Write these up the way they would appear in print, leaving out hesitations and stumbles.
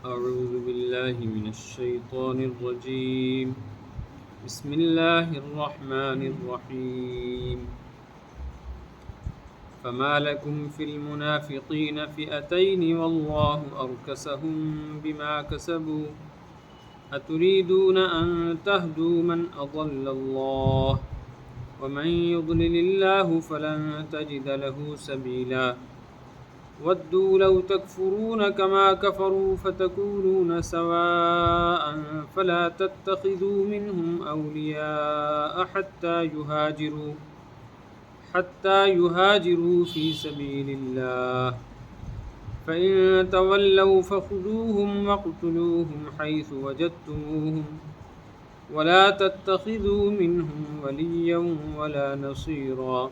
أعوذ بالله من الشيطان الرجيم بسم الله الرحمن الرحيم فما لكم في المنافقين فئتين والله أركسهم بما كسبوا أتريدون أن تهدوا من أضل الله ومن يضلل الله فلن تجد له سبيلا ودوا لو تكفرون كما كفروا فتكونون سواء فلا تتخذوا منهم أولياء حتى يهاجروا في سبيل الله فإن تولوا فخذوهم واقتلوهم حيث وجدتموهم ولا تتخذوا منهم وليا ولا نصيرا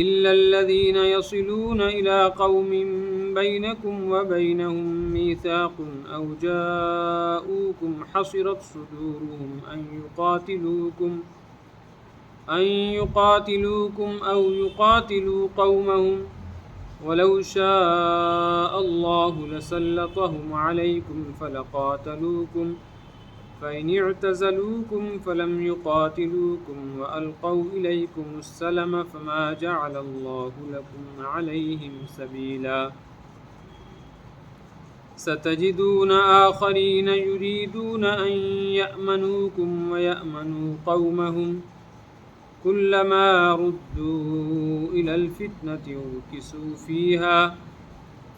إلا الذين يصلون إلى قوم بينكم وبينهم ميثاق أو جاءوكم حصرت صدورهم أن يقاتلوكم أو يقاتلوا قومهم ولو شاء الله لسلطهم عليكم فلقاتلوكم فإن اعتزلوكم فلم يقاتلوكم وألقوا إليكم السلم فما جعل الله لكم عليهم سبيلا ستجدون آخرين يريدون أن يأمنوكم ويأمنوا قومهم كلما ردوا إلى الفتنة أركسوا فيها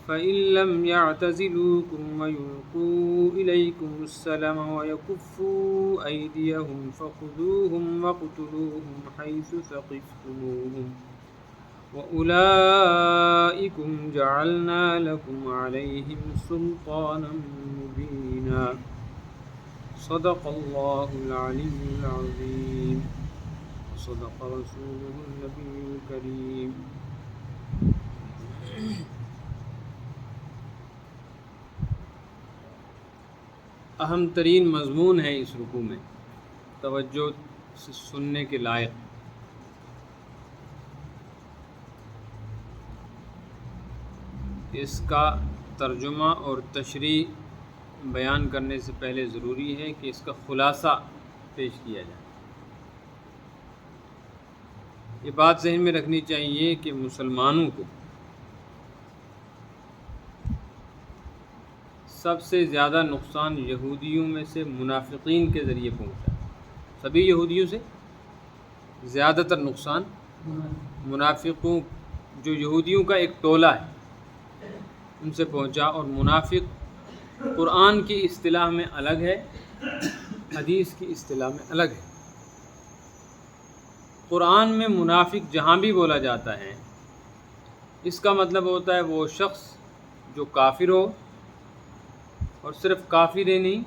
فإن لم يعتزلوكم ويلقوا إليكم السلم ويكفوا أيديهم فخذوهم واقتلوهم حيث ثقفتموهم وأولئكم جعلنا لكم عليهم سلطانا مبينا صدق الله العلي العظيم صدق رسوله النبي الكريم. اہم ترین مضمون ہے اس رکوع میں، توجہ سے سننے کے لائق۔ اس کا ترجمہ اور تشریح بیان کرنے سے پہلے ضروری ہے کہ اس کا خلاصہ پیش کیا جائے۔ یہ بات ذہن میں رکھنی چاہیے کہ مسلمانوں کو سب سے زیادہ نقصان یہودیوں میں سے منافقین کے ذریعے پہنچا۔ سبھی یہودیوں سے زیادہ تر نقصان منافقوں، جو یہودیوں کا ایک ٹولہ ہے، ان سے پہنچا۔ اور منافق قرآن کی اصطلاح میں الگ ہے، حدیث کی اصطلاح میں الگ ہے۔ قرآن میں منافق جہاں بھی بولا جاتا ہے، اس کا مطلب ہوتا ہے وہ شخص جو کافر ہو، اور صرف کافر ہی نہیں،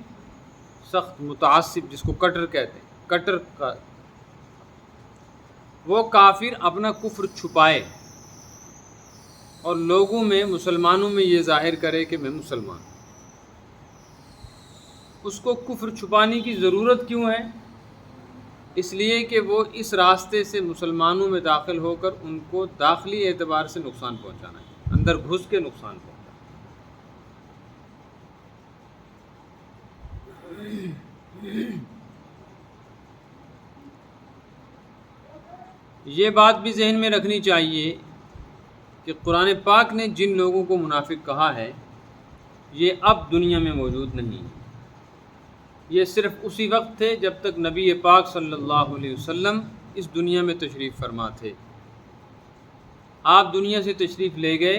سخت متعصب، جس کو کٹر کہتے ہیں، کٹر کا وہ کافر اپنا کفر چھپائے اور لوگوں میں، مسلمانوں میں یہ ظاہر کرے کہ میں مسلمان ہوں۔ اس کو کفر چھپانے کی ضرورت کیوں ہے؟ اس لیے کہ وہ اس راستے سے مسلمانوں میں داخل ہو کر ان کو داخلی اعتبار سے نقصان پہنچانا ہے، اندر گھس کے نقصان پہنچانا۔ یہ بات بھی ذہن میں رکھنی چاہیے کہ قرآن پاک نے جن لوگوں کو منافق کہا ہے، یہ اب دنیا میں موجود نہیں ہے۔ یہ صرف اسی وقت تھے جب تک نبی پاک صلی اللہ علیہ وسلم اس دنیا میں تشریف فرما تھے۔ آپ دنیا سے تشریف لے گئے،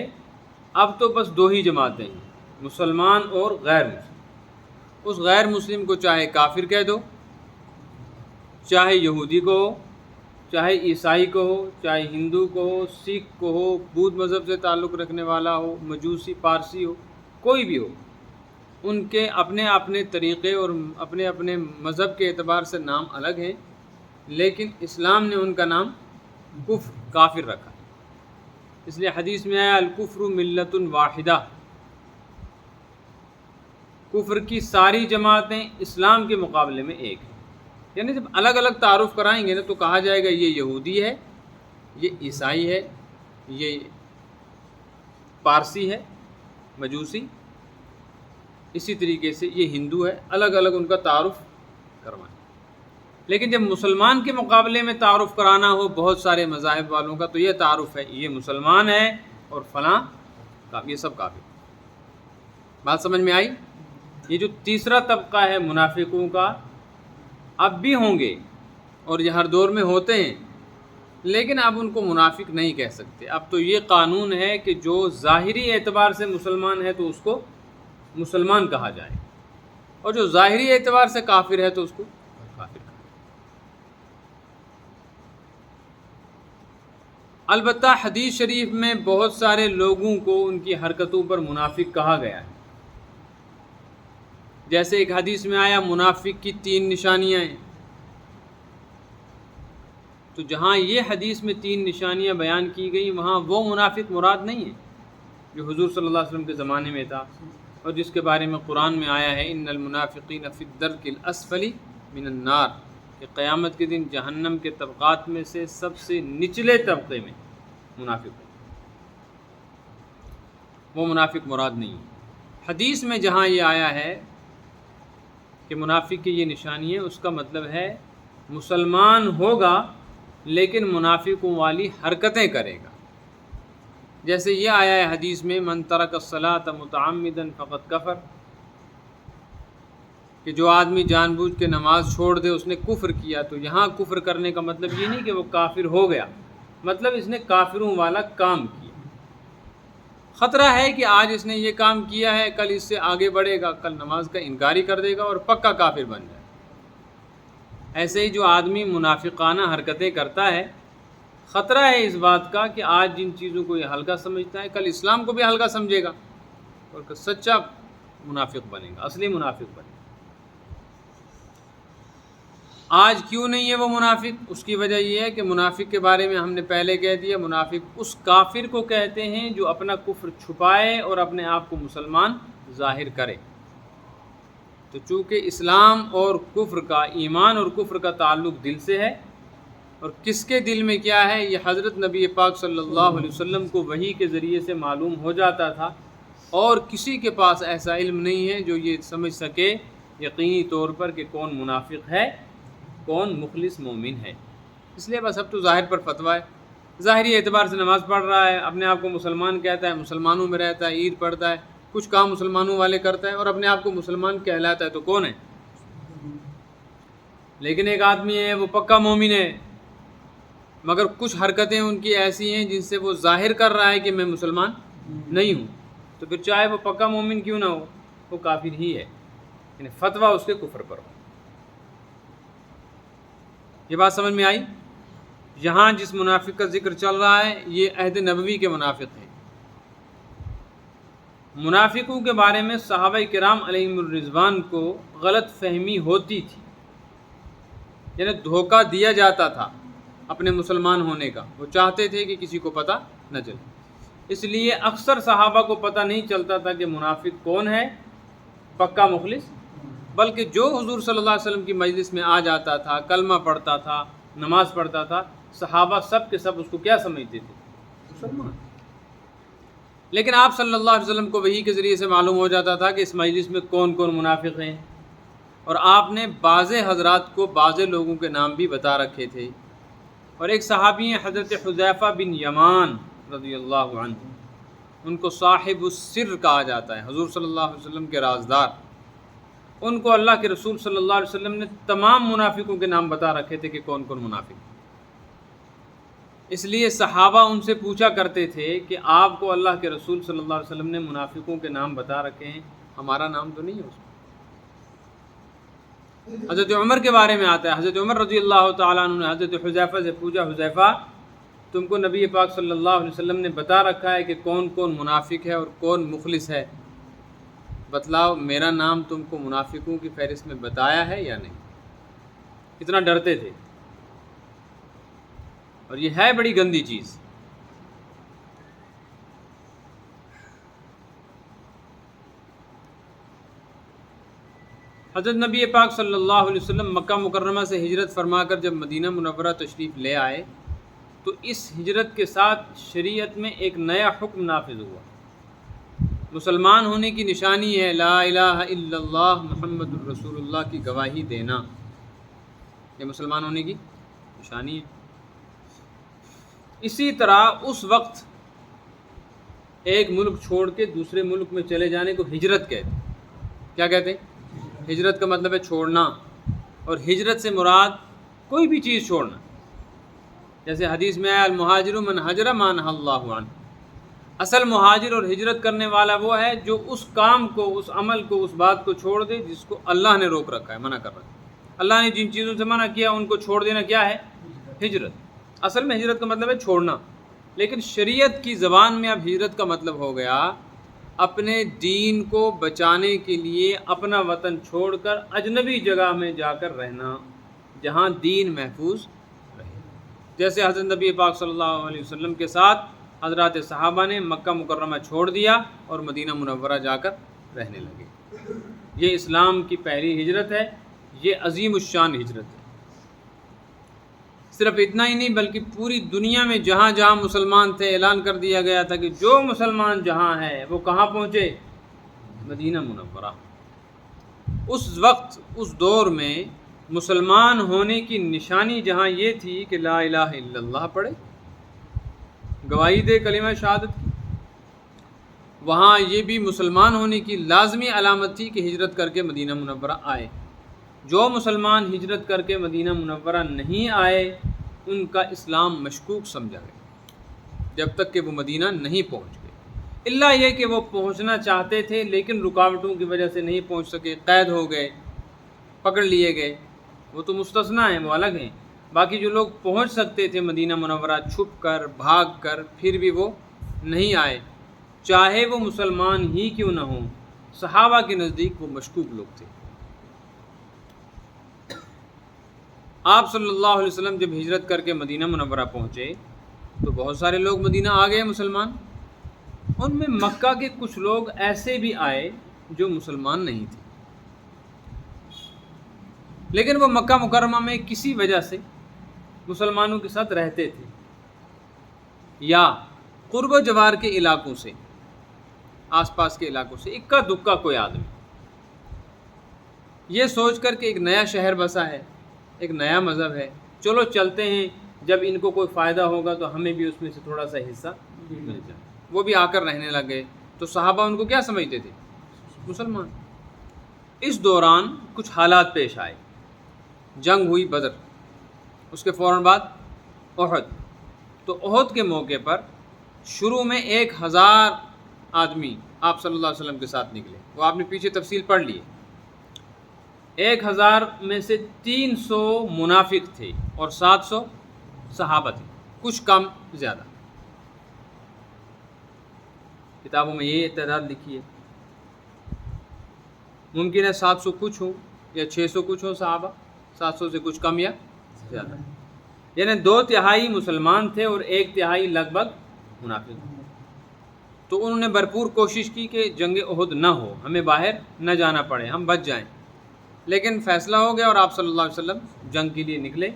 اب تو بس دو ہی جماعتیں ہیں، مسلمان اور غیر مسلم۔ اس غیر مسلم کو چاہے کافر کہہ دو، چاہے یہودی کو ہو، چاہے عیسائی کو ہو، چاہے ہندو کو ہو، سکھ کو ہو، بدھ مذہب سے تعلق رکھنے والا ہو، مجوسی، پارسی ہو، کوئی بھی ہو، ان کے اپنے اپنے طریقے اور اپنے اپنے مذہب کے اعتبار سے نام الگ ہیں، لیکن اسلام نے ان کا نام کافر رکھا۔ اس لیے حدیث میں آیا الکفر ملت واحدہ، کفر کی ساری جماعتیں اسلام کے مقابلے میں ایک ہیں۔ یعنی جب الگ الگ تعارف کرائیں گے نا تو کہا جائے گا یہ یہودی ہے، یہ عیسائی ہے، یہ پارسی ہے، مجوسی، اسی طریقے سے یہ ہندو ہے، الگ الگ ان کا تعارف کروائیں۔ لیکن جب مسلمان کے مقابلے میں تعارف کرانا ہو بہت سارے مذاہب والوں کا، تو یہ تعارف ہے یہ مسلمان ہے اور فلاں یہ سب کافر۔ بات سمجھ میں آئی؟ یہ جو تیسرا طبقہ ہے منافقوں کا، اب بھی ہوں گے اور یہ ہر دور میں ہوتے ہیں، لیکن اب ان کو منافق نہیں کہہ سکتے۔ اب تو یہ قانون ہے کہ جو ظاہری اعتبار سے مسلمان ہے تو اس کو مسلمان کہا جائے، اور جو ظاہری اعتبار سے کافر ہے تو اس کو کافر کہا جائے۔ البتہ حدیث شریف میں بہت سارے لوگوں کو ان کی حرکتوں پر منافق کہا گیا ہے۔ جیسے ایک حدیث میں آیا منافق کی 3 نشانیاں ہیں، تو جہاں یہ حدیث میں 3 نشانیاں بیان کی گئی، وہاں وہ منافق مراد نہیں ہے جو حضور صلی اللہ علیہ وسلم کے زمانے میں تھا اور جس کے بارے میں قرآن میں آیا ہے ان المنافقین فی الدرک الاسفل من النار، کہ قیامت کے دن جہنم کے طبقات میں سے سب سے نچلے طبقے میں منافق ہے، وہ منافق مراد نہیں ہے۔ حدیث میں جہاں یہ آیا ہے کہ منافق کی یہ نشانی ہے، اس کا مطلب ہے مسلمان ہوگا لیکن منافقوں والی حرکتیں کرے گا۔ جیسے یہ آیا ہے حدیث میں من ترک الصلاۃ متعمدا فقد کفر، کہ جو آدمی جان بوجھ کے نماز چھوڑ دے اس نے کفر کیا۔ تو یہاں کفر کرنے کا مطلب یہ نہیں کہ وہ کافر ہو گیا، مطلب اس نے کافروں والا کام کیا۔ خطرہ ہے کہ آج اس نے یہ کام کیا ہے، کل اس سے آگے بڑھے گا، کل نماز کا انکاری کر دے گا اور پکا کافر بن جائے۔ ایسے ہی جو آدمی منافقانہ حرکتیں کرتا ہے، خطرہ ہے اس بات کا کہ آج جن چیزوں کو یہ ہلکا سمجھتا ہے، کل اسلام کو بھی ہلکا سمجھے گا اور سچا منافق بنے گا، اصلی منافق بنے گا۔ آج کیوں نہیں ہے وہ منافق؟ اس کی وجہ یہ ہے کہ منافق کے بارے میں ہم نے پہلے کہہ دیا، منافق اس کافر کو کہتے ہیں جو اپنا کفر چھپائے اور اپنے آپ کو مسلمان ظاہر کرے۔ تو چونکہ اسلام اور کفر کا، ایمان اور کفر کا تعلق دل سے ہے، اور کس کے دل میں کیا ہے یہ حضرت نبی پاک صلی اللہ علیہ وسلم کو وحی کے ذریعے سے معلوم ہو جاتا تھا، اور کسی کے پاس ایسا علم نہیں ہے جو یہ سمجھ سکے یقینی طور پر کہ کون منافق ہے کون مخلص مومن ہے۔ اس لیے بس اب تو ظاہر پر فتویٰ ہے، ظاہری اعتبار سے نماز پڑھ رہا ہے، اپنے آپ کو مسلمان کہتا ہے، مسلمانوں میں رہتا ہے، عید پڑھتا ہے، کچھ کام مسلمانوں والے کرتا ہے اور اپنے آپ کو مسلمان کہلاتا ہے، تو کون ہے؟ لیکن ایک آدمی ہے وہ پکا مومن ہے، مگر کچھ حرکتیں ان کی ایسی ہیں جن سے وہ ظاہر کر رہا ہے کہ میں مسلمان نہیں ہوں، تو پھر چاہے وہ پکا مومن کیوں نہ ہو، وہ کافر ہی ہے، یعنی فتویٰ اس کے کفر پر ہو۔ یہ بات سمجھ میں آئی؟ یہاں جس منافق کا ذکر چل رہا ہے یہ عہد نبوی کے منافق ہیں۔ منافقوں کے بارے میں صحابہ کرام علیہم الرضوان کو غلط فہمی ہوتی تھی، یعنی دھوکہ دیا جاتا تھا اپنے مسلمان ہونے کا، وہ چاہتے تھے کہ کسی کو پتہ نہ چلے، اس لیے اکثر صحابہ کو پتہ نہیں چلتا تھا کہ منافق کون ہے پکا مخلص، بلکہ جو حضور صلی اللہ علیہ وسلم کی مجلس میں آ جاتا تھا، کلمہ پڑھتا تھا، نماز پڑھتا تھا، صحابہ سب کے سب اس کو کیا سمجھتے تھے؟ مسلمان۔ لیکن آپ صلی اللہ علیہ وسلم کو وحی کے ذریعے سے معلوم ہو جاتا تھا کہ اس مجلس میں کون کون منافق ہیں، اور آپ نے بعض حضرات کو بعض لوگوں کے نام بھی بتا رکھے تھے، اور ایک صحابی ہیں حضرت حذیفہ بن یمان رضی اللہ عنہ، ان کو صاحب السر کہا جاتا ہے، حضور صلی اللہ علیہ وسلم کے رازدار۔ ان کو اللہ کے رسول صلی اللہ علیہ وسلم نے تمام منافقوں کے نام بتا رکھے تھے کہ کون کون منافق ہیں، اس لیے صحابہ ان سے پوچھا کرتے تھے کہ آپ کو اللہ کے رسول صلی اللہ علیہ وسلم نے منافقوں کے نام بتا رکھے ہیں، ہمارا نام تو نہیں ہے اس میں۔ حضرت عمر کے بارے میں آتا ہے، حضرت عمر رضی اللہ تعالیٰ عنہ نے حضرت حذیفہ سے پوچھا، حذیفہ تم کو نبی پاک صلی اللہ علیہ وسلم نے بتا رکھا ہے کہ کون کون منافق ہے اور کون مخلص ہے، بتلاؤ میرا نام تم کو منافقوں کی فہرست میں بتایا ہے یا نہیں؟ کتنا ڈرتے تھے، اور یہ ہے بڑی گندی چیز۔ حضرت نبی پاک صلی اللہ علیہ وسلم مکہ مکرمہ سے ہجرت فرما کر جب مدینہ منورہ تشریف لے آئے تو اس ہجرت کے ساتھ شریعت میں ایک نیا حکم نافذ ہوا، مسلمان ہونے کی نشانی ہے لا الہ الا اللہ محمد الرسول اللہ کی گواہی دینا، یہ مسلمان ہونے کی نشانی ہے۔ اسی طرح اس وقت ایک ملک چھوڑ کے دوسرے ملک میں چلے جانے کو ہجرت کہتے ہیں۔ کیا کہتے ہیں؟ ہجرت کا مطلب ہے چھوڑنا، اور ہجرت سے مراد کوئی بھی چیز چھوڑنا، جیسے حدیث میں آیا المہاجر من ہجر ما نہی اللہ عنہ۔ اصل مہاجر اور ہجرت کرنے والا وہ ہے جو اس کام کو، اس عمل کو، اس بات کو چھوڑ دے جس کو اللہ نے روک رکھا ہے، منع کر رکھا ہے۔ اللہ نے جن چیزوں سے منع کیا ان کو چھوڑ دینا کیا ہے؟ ہجرت۔ اصل میں ہجرت کا مطلب ہے چھوڑنا، لیکن شریعت کی زبان میں اب ہجرت کا مطلب ہو گیا اپنے دین کو بچانے کے لیے اپنا وطن چھوڑ کر اجنبی جگہ میں جا کر رہنا جہاں دین محفوظ رہے، جیسے حضرت نبی پاک صلی اللہ علیہ وسلم کے ساتھ حضرات صحابہ نے مکہ مکرمہ چھوڑ دیا اور مدینہ منورہ جا کر رہنے لگے۔ یہ اسلام کی پہلی ہجرت ہے، یہ عظیم الشان ہجرت ہے۔ صرف اتنا ہی نہیں بلکہ پوری دنیا میں جہاں جہاں مسلمان تھے اعلان کر دیا گیا تھا کہ جو مسلمان جہاں ہے وہ کہاں پہنچے؟ مدینہ منورہ۔ اس وقت اس دور میں مسلمان ہونے کی نشانی جہاں یہ تھی کہ لا الہ الا اللہ پڑھے، گواہی دے کلمہ شہادت کی، وہاں یہ بھی مسلمان ہونے کی لازمی علامت تھی کہ ہجرت کر کے مدینہ منورہ آئے۔ جو مسلمان ہجرت کر کے مدینہ منورہ نہیں آئے ان کا اسلام مشکوک سمجھا گیا جب تک کہ وہ مدینہ نہیں پہنچ گئے، الا یہ کہ وہ پہنچنا چاہتے تھے لیکن رکاوٹوں کی وجہ سے نہیں پہنچ سکے، قید ہو گئے، پکڑ لیے گئے، وہ تو مستثنیٰ ہیں، وہ الگ ہیں۔ باقی جو لوگ پہنچ سکتے تھے مدینہ منورہ چھپ کر، بھاگ کر، پھر بھی وہ نہیں آئے، چاہے وہ مسلمان ہی کیوں نہ ہوں۔ صحابہ کے نزدیک وہ مشکوک لوگ تھے۔ آپ صلی اللہ علیہ وسلم جب ہجرت کر کے مدینہ منورہ پہنچے تو بہت سارے لوگ مدینہ آ گئے مسلمان، ان میں مکہ کے کچھ لوگ ایسے بھی آئے جو مسلمان نہیں تھے، لیکن وہ مکہ مکرمہ میں کسی وجہ سے مسلمانوں کے ساتھ رہتے تھے، یا قرب و جوار کے علاقوں سے، آس پاس کے علاقوں سے اکا دکا کوئی آدمی یہ سوچ کر کہ ایک نیا شہر بسا ہے، ایک نیا مذہب ہے، چلو چلتے ہیں، جب ان کو کوئی فائدہ ہوگا تو ہمیں بھی اس میں سے تھوڑا سا حصہ مل جائے۔ وہ بھی آ کر رہنے لگے تو صحابہ ان کو کیا سمجھتے تھے؟ مسلمان۔ اس دوران کچھ حالات پیش آئے، جنگ ہوئی بدر، اس کے فوراً بعد احد۔ تو احد کے موقع پر شروع میں 1000 آدمی آپ صلی اللہ علیہ وسلم کے ساتھ نکلے، وہ آپ نے پیچھے تفصیل پڑھ لی ہے۔ 1000 میں سے 300 منافق تھے اور 700 صحابہ تھے، کچھ کم زیادہ، کتابوں میں یہ تعداد لکھی ہے۔ ممکن ہے 700 کچھ ہوں یا 600 کچھ ہوں صحابہ، 700 سے کچھ کم یا زیادہ، یعنی 2/3 مسلمان تھے اور 1/3 لگ بھگ منافق۔ تو انہوں نے بھرپور کوشش کی کہ جنگ احد نہ ہو، ہمیں باہر نہ جانا پڑے، ہم بچ جائیں، لیکن فیصلہ ہو گیا اور آپ صلی اللہ علیہ وسلم جنگ کے لیے نکلے۔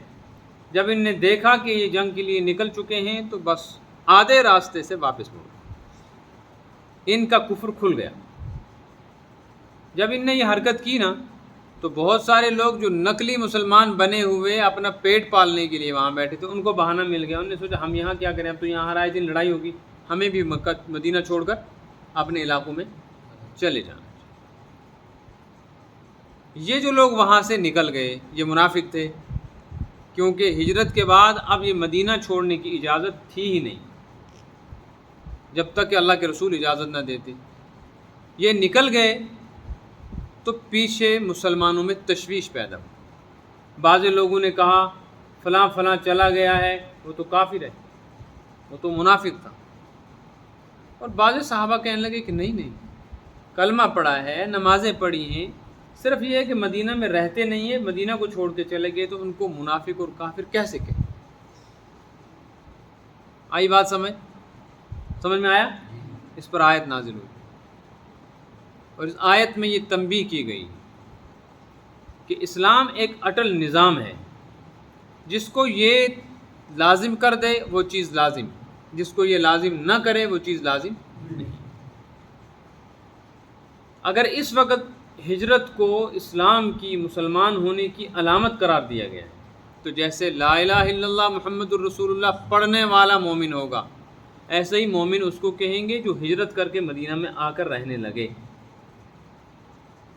جب ان نے دیکھا کہ یہ جنگ کے لیے نکل چکے ہیں تو بس آدھے راستے سے واپس مڑ گئے، ان کا کفر کھل گیا۔ جب ان نے یہ حرکت کی نا تو بہت سارے لوگ جو نقلی مسلمان بنے ہوئے اپنا پیٹ پالنے کے لیے وہاں بیٹھے تھے، ان کو بہانہ مل گیا، انہوں نے سوچا ہم یہاں کیا کریں، اب تو یہاں ہر آئے دن لڑائی ہوگی، ہمیں بھی مکہ مدینہ چھوڑ کر اپنے علاقوں میں چلے جانا۔ یہ جو لوگ وہاں سے نکل گئے یہ منافق تھے، کیونکہ ہجرت کے بعد اب یہ مدینہ چھوڑنے کی اجازت تھی ہی نہیں جب تک کہ اللہ کے رسول اجازت نہ دیتے۔ یہ نکل گئے تو پیچھے مسلمانوں میں تشویش پیدا ہوئی۔ بعض لوگوں نے کہا فلاں فلاں چلا گیا ہے، وہ تو کافر ہے، وہ تو منافق تھا، اور بعض صحابہ کہنے لگے کہ نہیں، کلمہ پڑھا ہے، نمازیں پڑھی ہیں، صرف یہ ہے کہ مدینہ میں رہتے نہیں ہیں، مدینہ کو چھوڑ کے چلے گئے تو ان کو منافق اور کافر کیسے کہیں؟ آئی بات سمجھ میں آیا؟ اس پر آیت نازل ہوئی، اور اس آیت میں یہ تنبیہ کی گئی کہ اسلام ایک اٹل نظام ہے، جس کو یہ لازم کر دے وہ چیز لازم، جس کو یہ لازم نہ کرے وہ چیز لازم نہیں۔ اگر اس وقت ہجرت کو اسلام کی، مسلمان ہونے کی علامت قرار دیا گیا ہے، تو جیسے لا الہ الا اللہ محمد الرسول اللہ پڑھنے والا مومن ہوگا، ایسے ہی مومن اس کو کہیں گے جو ہجرت کر کے مدینہ میں آ کر رہنے لگے۔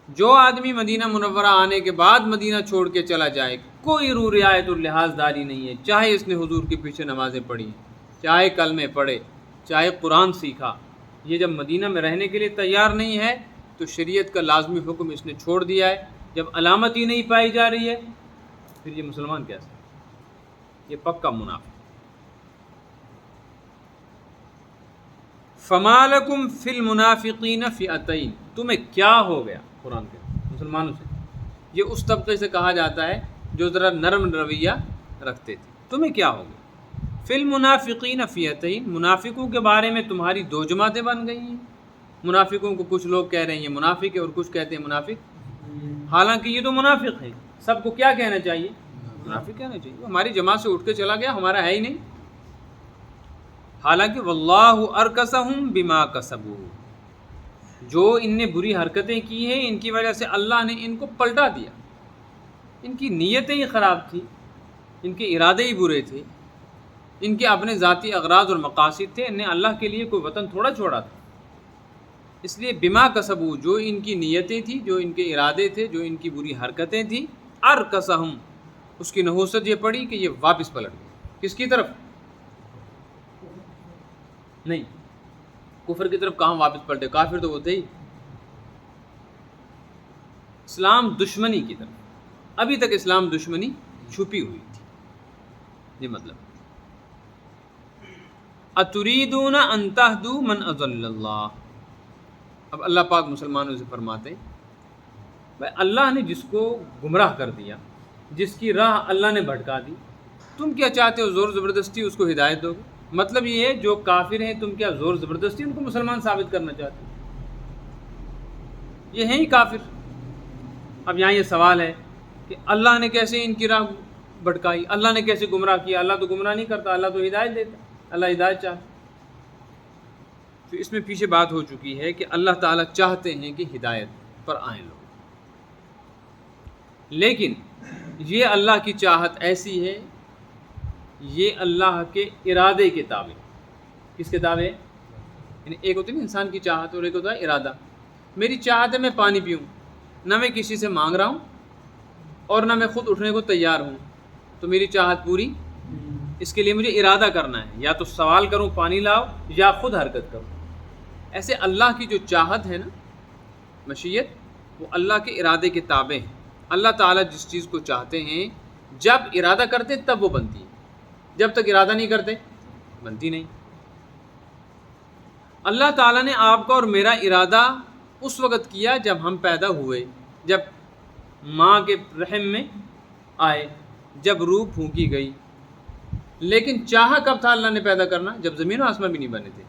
جو آدمی مدینہ منورہ آنے کے بعد مدینہ چھوڑ کے چلا جائے، کوئی رو رعایت اللحاظ داری نہیں ہے، چاہے اس نے حضور کے پیچھے نمازیں پڑھی، چاہے کلمے پڑھے، چاہے قرآن سیکھا، یہ جب مدینہ میں رہنے کے لیے تیار نہیں ہے تو شریعت کا لازمی حکم اس نے چھوڑ دیا ہے۔ جب علامت ہی نہیں پائی جا رہی ہے پھر یہ مسلمان کیسا؟ یہ پکا منافق۔ فَمَا لَكُمْ فِي الْمُنَافِقِينَ فِئَتَيْنِ، تمہیں کیا ہو گیا قرآن کے مسلمانوں سے؟ یہ اس طبقے سے کہا جاتا ہے جو ذرا نرم رویہ رکھتے تھے۔ تمہیں کیا ہو گیا؟ فِي الْمُنَافِقِينَ فِئَتَيْنِ، منافقوں کے بارے میں تمہاری دو جماعتیں بن گئی ہیں۔ منافقوں کو کچھ لوگ کہہ رہے ہیں یہ منافق ہے اور کچھ کہتے ہیں منافق، حالانکہ یہ تو منافق ہیں۔ سب کو کیا کہنا چاہیے؟ منافق کہنا چاہیے۔ وہ ہماری جماعت سے اٹھ کے چلا گیا، ہمارا ہے ہی نہیں، حالانکہ واللہ ارکسہم بما کسبوا، جو ان نے بری حرکتیں کی ہیں ان کی وجہ سے اللہ نے ان کو پلٹا دیا۔ ان کی نیتیں ہی خراب تھیں، ان کے ارادے ہی برے تھے، ان کے اپنے ذاتی اغراض اور مقاصد تھے، ان نے اللہ کے لیے کوئی وطن تھوڑا چھوڑا تھا۔ اس لیے بما کسبوا، جو ان کی نیتیں تھیں، جو ان کے ارادے تھے، جو ان کی بری حرکتیں تھیں، ارکسہم، اس کی نحوست یہ پڑی کہ یہ واپس پلٹ گئے۔ کس کی طرف؟ نہیں، کفر کی طرف کہاں واپس پلٹے، کافر تو وہ تھے ہی، اسلام دشمنی کی طرف۔ ابھی تک اسلام دشمنی چھپی ہوئی تھی، یہ مطلب۔ اتریدون ان تہدوا من اضل اللہ، اب اللہ پاک مسلمانوں سے فرماتے بھائی اللہ نے جس کو گمراہ کر دیا، جس کی راہ اللہ نے بھٹکا دی، تم کیا چاہتے ہو زور زبردستی اس کو ہدایت دو گے؟ مطلب یہ ہے جو کافر ہیں تم کیا زور زبردستی ان کو مسلمان ثابت کرنا چاہتے ہو؟ یہ ہیں ہی کافر۔ اب یہاں یہ سوال ہے کہ اللہ نے کیسے ان کی راہ بھٹکائی، اللہ نے کیسے گمراہ کیا؟ اللہ تو گمراہ نہیں کرتا، اللہ تو ہدایت دیتا، اللہ ہدایت چاہتا۔ تو اس میں پیچھے بات ہو چکی ہے کہ اللہ تعالیٰ چاہتے ہیں کہ ہدایت پر آئیں لوگ، لیکن یہ اللہ کی چاہت ایسی ہے، یہ اللہ کے ارادے کے تابع۔ کس کے تابع؟ یعنی ایک ہوتی ہے انسان کی چاہت اور ایک ہوتا ہے ارادہ۔ میری چاہت ہے میں پانی پیوں، نہ میں کسی سے مانگ رہا ہوں اور نہ میں خود اٹھنے کو تیار ہوں، تو میری چاہت پوری؟ اس کے لیے مجھے ارادہ کرنا ہے، یا تو سوال کروں پانی لاؤ یا خود حرکت کروں۔ ایسے اللہ کی جو چاہت ہے نا، مشیت، وہ اللہ کے ارادے کے تابع ہے۔ اللہ تعالیٰ جس چیز کو چاہتے ہیں جب ارادہ کرتے تب وہ بنتی ہے، جب تک ارادہ نہیں کرتے بنتی نہیں۔ اللہ تعالیٰ نے آپ کا اور میرا ارادہ اس وقت کیا جب ہم پیدا ہوئے، جب ماں کے رحم میں آئے، جب روح پھونکی گئی، لیکن چاہا کب تھا اللہ نے پیدا کرنا؟ جب زمین و آسمان بھی نہیں بنے تھے۔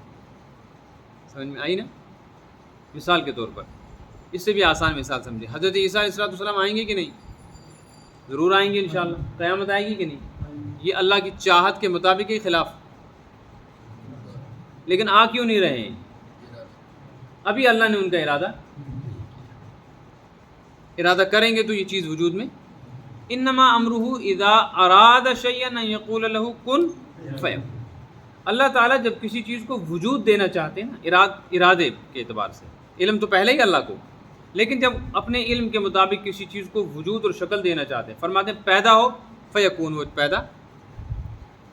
سمجھ میں آئی نا؟ مثال کے طور پر اس سے بھی آسان مثال سمجھے، حضرت عیسیٰ علیہ السلام آئیں گے کہ نہیں؟ ضرور آئیں گے انشاءاللہ، قیامت آئے گی کہ نہیں؟ یہ اللہ کی چاہت کے مطابق ہی خلاف، لیکن آ کیوں نہیں رہے ہیں؟ ابھی اللہ نے ان کا ارادہ کریں گے تو یہ چیز وجود میں۔ انما امرہ اذا اراد شیئا ان یقول له کن فیکون، اللہ تعالیٰ جب کسی چیز کو وجود دینا چاہتے ہیں نا، ارادے کے اعتبار سے، علم تو پہلے ہی اللہ کو، لیکن جب اپنے علم کے مطابق کسی چیز کو وجود اور شکل دینا چاہتے ہیں، فرماتے ہیں پیدا ہو، فیکون، وہ پیدا۔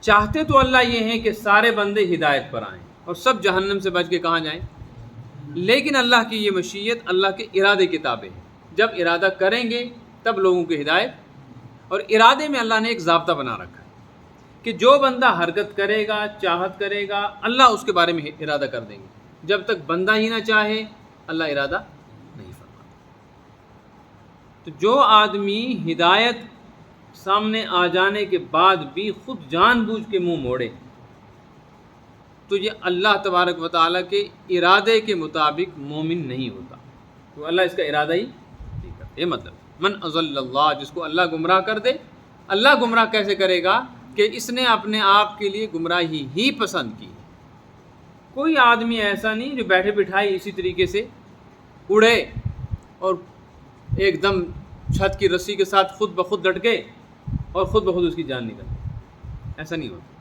چاہتے تو اللہ یہ ہیں کہ سارے بندے ہدایت پر آئیں اور سب جہنم سے بچ کے کہاں جائیں، لیکن اللہ کی یہ مشیت اللہ کے ارادے کے تابع ہے۔ جب ارادہ کریں گے تب لوگوں کی ہدایت، اور ارادے میں اللہ نے ایک ضابطہ بنا رکھا ہے کہ جو بندہ حرکت کرے گا، چاہت کرے گا، اللہ اس کے بارے میں ارادہ کر دیں گے۔ جب تک بندہ ہی نہ چاہے اللہ ارادہ نہیں فرماتا۔ تو جو آدمی ہدایت سامنے آ جانے کے بعد بھی خود جان بوجھ کے منہ موڑے تو یہ اللہ تبارک و تعالیٰ کے ارادے کے مطابق مومن نہیں ہوتا، تو اللہ اس کا ارادہ ہی نہیں کرتا۔ یہ مطلب من اضل اللہ، جس کو اللہ گمراہ کر دے۔ اللہ گمراہ کیسے کرے گا؟ کہ اس نے اپنے آپ کے لیے گمراہی ہی پسند کی۔ کوئی آدمی ایسا نہیں جو بیٹھے بٹھائی اسی طریقے سے اڑے اور ایک دم چھت کی رسی کے ساتھ خود بخود لٹکے اور خود بخود اس کی جان نکل، ایسا نہیں ہوتا۔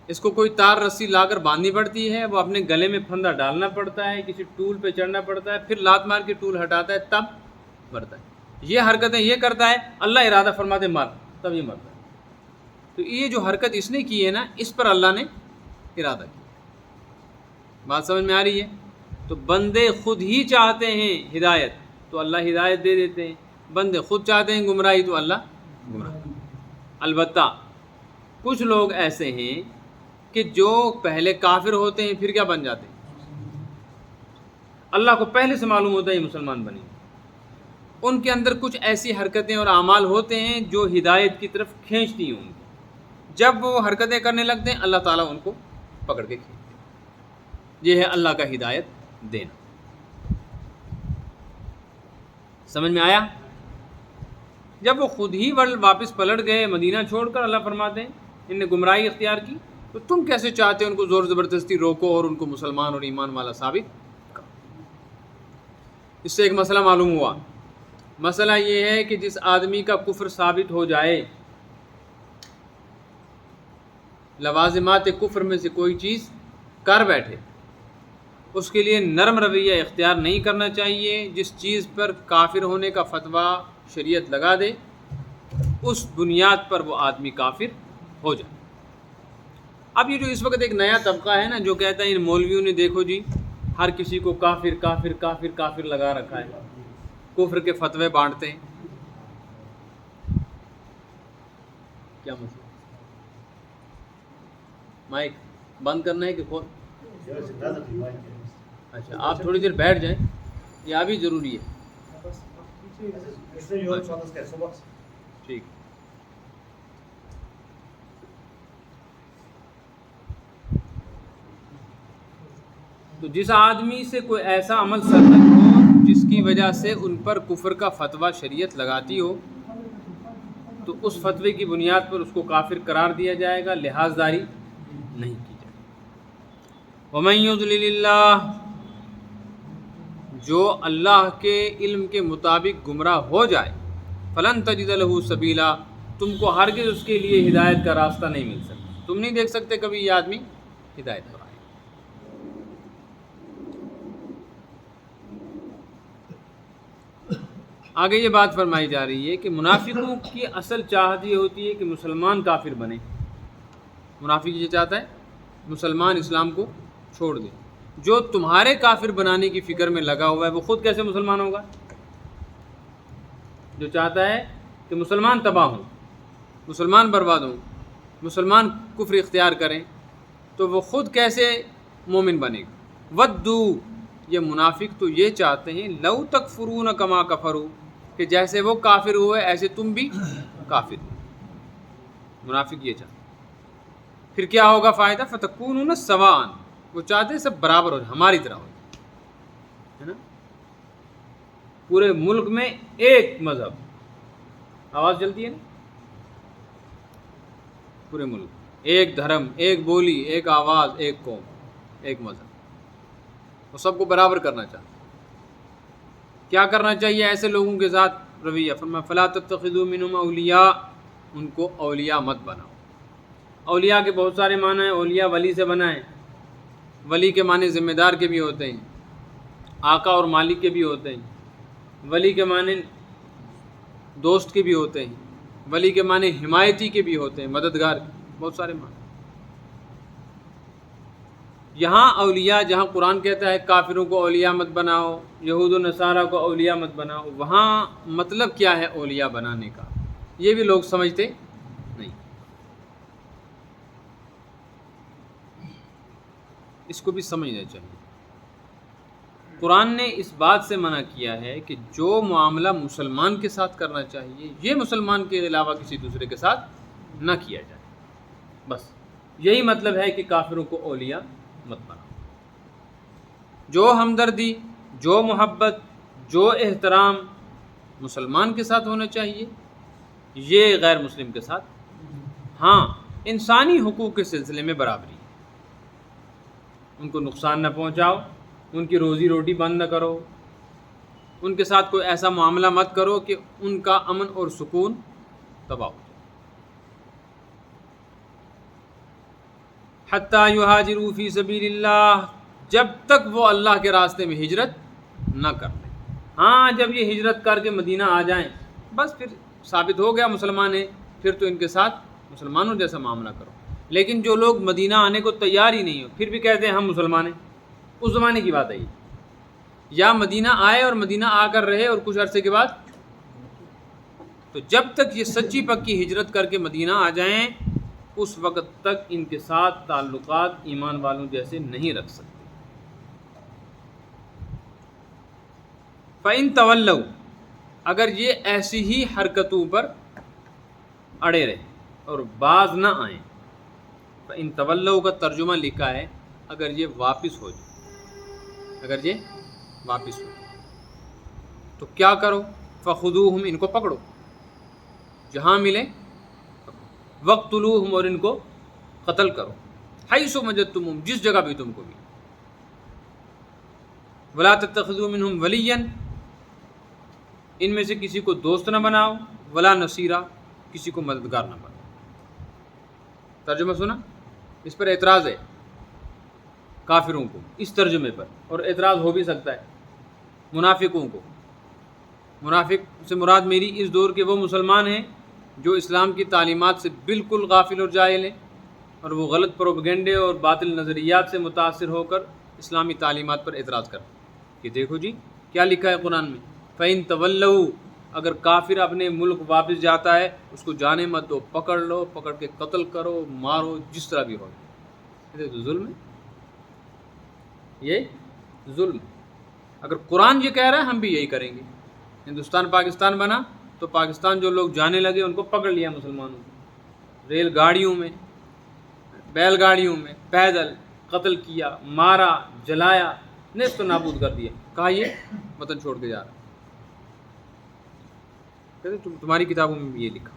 اس کو کوئی تار رسی لا کر باندھنی پڑتی ہے، وہ اپنے گلے میں پھندا ڈالنا پڑتا ہے، کسی ٹول پہ چڑھنا پڑتا ہے، پھر لات مار کے ٹول ہٹاتا ہے، تب مرتا ہے۔ یہ حرکتیں یہ کرتا ہے، اللہ ارادہ فرماتے مار، تب یہ مرتا ہے۔ تو یہ جو حرکت اس نے کی ہے نا، اس پر اللہ نے ارادہ کیا۔ بات سمجھ میں آ رہی ہے؟ تو بندے خود ہی چاہتے ہیں ہدایت تو اللہ ہدایت دے دیتے ہیں، بندے خود چاہتے ہیں گمراہی تو اللہ گمراہ۔ البتہ کچھ لوگ ایسے ہیں کہ جو پہلے کافر ہوتے ہیں پھر کیا بن جاتے ہیں، اللہ کو پہلے سے معلوم ہوتا ہے یہ مسلمان بنے، ان کے اندر کچھ ایسی حرکتیں اور اعمال ہوتے ہیں جو ہدایت کی طرف کھینچتی ہوں گی۔ جب وہ حرکتیں کرنے لگتے ہیں اللہ تعالیٰ ان کو پکڑ کے کھینچتے ہیں۔ یہ ہے اللہ کا ہدایت دینا۔ سمجھ میں آیا؟ جب وہ خود ہی واپس پلٹ گئے مدینہ چھوڑ کر، اللہ فرماتے ہیں ان نے گمراہی اختیار کی، تو تم کیسے چاہتے ہو ان کو زور زبردستی روکو اور ان کو مسلمان اور ایمان والا ثابت کرو؟ اس سے ایک مسئلہ معلوم ہوا۔ مسئلہ یہ ہے کہ جس آدمی کا کفر ثابت ہو جائے، لوازمات کفر میں سے کوئی چیز کر بیٹھے، اس کے لیے نرم رویہ اختیار نہیں کرنا چاہیے۔ جس چیز پر کافر ہونے کا فتویٰ شریعت لگا دے، اس بنیاد پر وہ آدمی کافر ہو جائے۔ اب یہ جو اس وقت ایک نیا طبقہ ہے نا، جو کہتا ہے ان مولویوں نے دیکھو جی ہر کسی کو کافر کافر کافر کافر لگا رکھا ہے، کفر کے فتوے بانٹتے ہیں، کیا مسئلہ؟ مائک بند کرنا ہے کہ کھول؟ اچھا آپ تھوڑی دیر بیٹھ جائیں، یہ ابھی ضروری ہے۔ ٹھیک۔ تو جس آدمی سے کوئی ایسا عمل سرزد ہو جس کی وجہ سے ان پر کفر کا فتویٰ شریعت لگاتی ہو، تو اس فتوے کی بنیاد پر اس کو کافر قرار دیا جائے گا، لحاظداری نہیں کی جائے گی۔ وَمَن يُضْلِلِ اللَّهُ، جو اللہ کے علم کے مطابق گمراہ ہو جائے، فَلَن تَجِدَ لَهُ سَبِيلًا، تم کو ہرگز اس کے لیے ہدایت کا راستہ نہیں مل سکتا، تم نہیں دیکھ سکتے کبھی یہ آدمی ہدایت پر آئے۔ آگے یہ بات فرمائی جا رہی ہے کہ منافقوں کی اصل چاہت یہ ہوتی ہے کہ مسلمان کافر بنے۔ منافق یہ چاہتا ہے مسلمان اسلام کو چھوڑ دے۔ جو تمہارے کافر بنانے کی فکر میں لگا ہوا ہے وہ خود کیسے مسلمان ہوگا؟ جو چاہتا ہے کہ مسلمان تباہ ہوں، مسلمان برباد ہوں، مسلمان کفر اختیار کریں، تو وہ خود کیسے مومن بنے گا؟ ودو، یہ منافق تو یہ چاہتے ہیں لو تکفرون کما کفروا، کہ جیسے وہ کافر ہوئے ایسے تم بھی کافر ہو۔ منافق یہ چاہتے ہیں۔ پھر کیا ہوگا فائدہ؟ فتکونون سواء، وہ چاہتے ہیں سب برابر ہو جائے، ہماری طرح ہو جائے، ہے نا؟ پورے ملک میں ایک مذہب، آواز چلتی ہے نا، پورے ملک ایک دھرم، ایک بولی، ایک آواز، ایک قوم، ایک مذہب، وہ سب کو برابر کرنا چاہتے ہیں۔ کیا کرنا چاہیے ایسے لوگوں کے ساتھ رویہ؟ فرمایا فلا تتخذوا منهم اولیاء، ان کو اولیاء مت بناؤ۔ اولیاء کے بہت سارے معنی ہیں، اولیاء ولی سے بنا ہے، ولی کے معنی ذمہ دار کے بھی ہوتے ہیں، آقا اور مالک کے بھی ہوتے ہیں، ولی کے معنی دوست کے بھی ہوتے ہیں، ولی کے معنی حمایتی کے بھی ہوتے ہیں، مددگار، بہت سارے معنی۔ یہاں اولیاء، جہاں قرآن کہتا ہے کافروں کو اولیاء مت بناؤ، یہود و نصارہ کو اولیاء مت بناؤ، وہاں مطلب کیا ہے اولیاء بنانے کا؟ یہ بھی لوگ سمجھتے نہیں۔ اس کو بھی سمجھنا چاہیے۔ قرآن نے اس بات سے منع کیا ہے کہ جو معاملہ مسلمان کے ساتھ کرنا چاہیے، یہ مسلمان کے علاوہ کسی دوسرے کے ساتھ نہ کیا جائے۔ بس یہی مطلب ہے کہ کافروں کو اولیاء مت بناؤ۔ جو ہمدردی، جو محبت، جو احترام مسلمان کے ساتھ ہونا چاہیے، یہ غیر مسلم کے ساتھ، ہاں انسانی حقوق کے سلسلے میں برابری ہے، ان کو نقصان نہ پہنچاؤ، ان کی روزی روٹی بند نہ کرو، ان کے ساتھ کوئی ایسا معاملہ مت کرو کہ ان کا امن اور سکون تباہ ہو۔ حتیٰ یہاجروا فی سبیل اللہ، جب تک وہ اللہ کے راستے میں ہجرت نہ کر لیں۔ ہاں جب یہ ہجرت کر کے مدینہ آ جائیں بس پھر ثابت ہو گیا مسلمان ہیں، پھر تو ان کے ساتھ مسلمانوں جیسا معاملہ کرو۔ لیکن جو لوگ مدینہ آنے کو تیار ہی نہیں ہو پھر بھی کہتے ہیں ہم مسلمان ہیں، اس زمانے کی بات ہے یہ، یا مدینہ آئے اور مدینہ آ کر رہے اور کچھ عرصے کے بعد، تو جب تک یہ سچی پکی ہجرت کر کے مدینہ آ جائیں اس وقت تک ان کے ساتھ تعلقات ایمان والوں جیسے نہیں رکھ سکتے۔ فَإِن تَوَلَّوْا، اگر یہ ایسی ہی حرکتوں پر اڑے رہے اور باز نہ آئیں، فَإِن تَوَلَّوْا کا ترجمہ لکھا ہے اگر یہ واپس ہو جائے، اگر یہ واپس ہو جائے تو کیا کرو؟ فَخُذُوهُمْ، ان کو پکڑو، جہاں ملے وَاقْتُلُوهُمْ، اور ان کو قتل کرو، حَيْثُ وَجَدتُّمُوهُمْ، جس جگہ بھی تم کو ملے، وَلَا تَتَّخِذُوا مِنْهُمْ وَلِيًّا، ان میں سے کسی کو دوست نہ بناؤ، ولا نصیرہ، کسی کو مددگار نہ بناؤ۔ ترجمہ سنا؟ اس پر اعتراض ہے کافروں کو اس ترجمے پر، اور اعتراض ہو بھی سکتا ہے منافقوں کو۔ منافق سے مراد میری اس دور کے وہ مسلمان ہیں جو اسلام کی تعلیمات سے بالکل غافل اور جاہل ہیں، اور وہ غلط پروپیگنڈے اور باطل نظریات سے متاثر ہو کر اسلامی تعلیمات پر اعتراض کرتے ہیں کہ دیکھو جی کیا لکھا ہے قرآن میں، فَإِن تَوَلَّوْا، اگر کافر اپنے ملک واپس جاتا ہے اس کو جانے مت دو، پکڑ لو، پکڑ کے قتل کرو، مارو، جس طرح بھی ہو۔ یہ تو ظلم ہے، یہ ظلم۔ اگر قرآن یہ کہہ رہا ہے ہم بھی یہی کریں گے۔ ہندوستان پاکستان بنا تو پاکستان جو لوگ جانے لگے ان کو پکڑ لیا مسلمانوں کو، ریل گاڑیوں میں، بیل گاڑیوں میں، پیدل قتل کیا، مارا، جلایا، نیست و نابود کر دیا، کہا یہ وطن چھوڑ کے جا رہا ہے۔ تمہاری کتابوں میں بھی یہ لکھا۔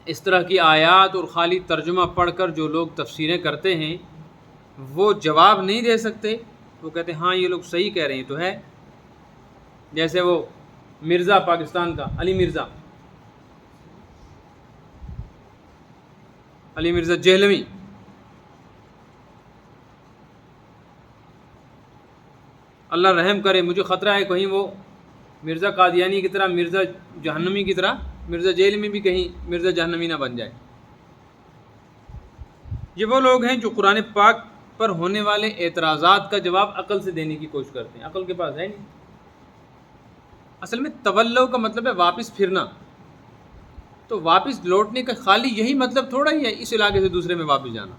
اس طرح کی آیات اور خالی ترجمہ پڑھ کر جو لوگ تفسیریں کرتے ہیں وہ جواب نہیں دے سکتے، وہ کہتے ہیں ہاں یہ لوگ صحیح کہہ رہے ہیں تو ہے۔ جیسے وہ مرزا پاکستان کا علی مرزا جہلوی، اللہ رحم کرے، مجھے خطرہ ہے کہیں وہ مرزا قادیانی کی طرح، مرزا جہنمی کی طرح، مرزا جیل میں بھی کہیں مرزا جہنمی نہ بن جائے۔ یہ وہ لوگ ہیں جو قرآن پاک پر ہونے والے اعتراضات کا جواب عقل سے دینے کی کوشش کرتے ہیں، عقل کے پاس ہے نہیں۔ اصل میں تولو کا مطلب ہے واپس پھرنا، تو واپس لوٹنے کا خالی یہی مطلب تھوڑا ہی ہے اس علاقے سے دوسرے میں واپس جانا۔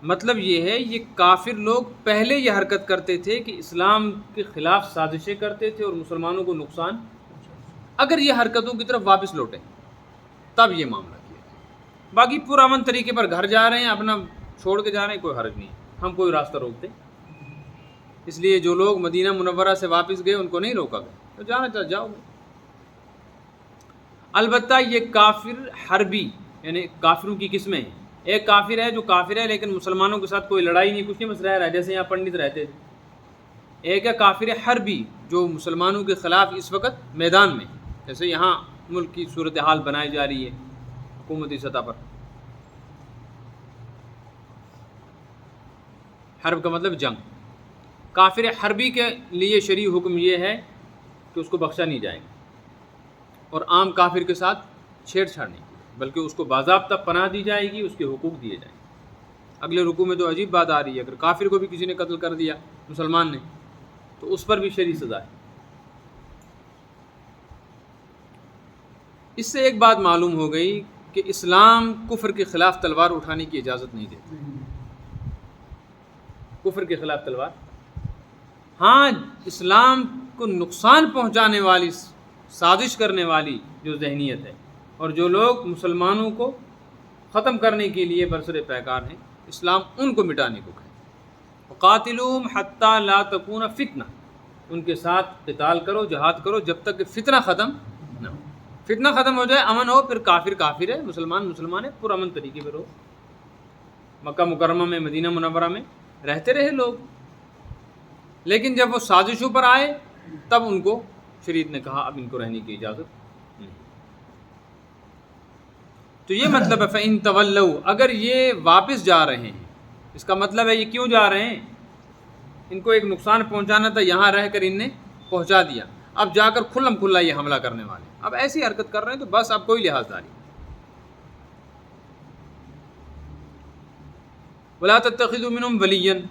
مطلب یہ ہے یہ کافر لوگ پہلے یہ حرکت کرتے تھے کہ اسلام کے خلاف سازشیں کرتے تھے اور مسلمانوں کو نقصان، اگر یہ حرکتوں کی طرف واپس لوٹیں تب یہ معاملہ کیا۔ باقی پرامن طریقے پر گھر جا رہے ہیں، اپنا چھوڑ کے جا رہے ہیں، کوئی حرج نہیں، ہم کوئی راستہ روکتے۔ اس لیے جو لوگ مدینہ منورہ سے واپس گئے ان کو نہیں روکا گیا، تو جانا چاہ جاؤ۔ البتہ یہ کافر حربی یعنی کافروں کی قسمیں ہیں۔ ایک کافر ہے جو کافر ہے لیکن مسلمانوں کے ساتھ کوئی لڑائی نہیں، کچھ نہیں، بس رہ رہا ہے جیسے یہاں پنڈت رہتے تھے۔ ایک ہے کافر حربی جو مسلمانوں کے خلاف اس وقت میدان میں، جیسے یہاں ملک کی صورتحال بنائی جا رہی ہے حکومتی سطح پر۔ حرب کا مطلب جنگ۔ کافر حربی کے لیے شرعی حکم یہ ہے کہ اس کو بخشا نہیں جائے گا اور عام کافر کے ساتھ چھیڑ چھاڑ نہیں، بلکہ اس کو باضابطہ پناہ دی جائے گی، اس کے حقوق دیے جائیں گے۔ اگلے رکوع میں تو عجیب بات آ رہی ہے، اگر کافر کو بھی کسی نے قتل کر دیا مسلمان نے تو اس پر بھی شرعی سزا ہے۔ اس سے ایک بات معلوم ہو گئی کہ اسلام کفر کے خلاف تلوار اٹھانے کی اجازت نہیں دیتا۔ کفر کے خلاف تلوار، ہاں اسلام کو نقصان پہنچانے والی، سازش کرنے والی جو ذہنیت ہے اور جو لوگ مسلمانوں کو ختم کرنے کے لیے برسر پیکار ہیں، اسلام ان کو مٹانے کو کہے۔ وقاتلوہم حتی لا تکون فتنہ، ان کے ساتھ قتال کرو، جہاد کرو جب تک کہ فتنہ ختم نہ ہو۔ فتنہ ختم ہو جائے، امن ہو، پھر کافر کافر ہے، مسلمان مسلمان ہے، پرامن طریقے پر ہو۔ مکہ مکرمہ میں، مدینہ منورہ میں رہتے رہے لوگ، لیکن جب وہ سازشوں پر آئے تب ان کو شریعت نے کہا اب ان کو رہنے کی اجازت نہیں۔ تو یہ مطلب ہے فَإِن تَوَلَّوْا، اگر یہ واپس جا رہے ہیں، اس کا مطلب ہے یہ کیوں جا رہے ہیں؟ ان کو ایک نقصان پہنچانا تھا، یہاں رہ کر ان نے پہنچا دیا، اب جا کر کھلم کھلا یہ حملہ کرنے والے، اب ایسی حرکت کر رہے ہیں تو بس اب کوئی لحاظ داری۔ وَلَا تَتَّخِذُوا مِنْهُمْ وَلِيًّا،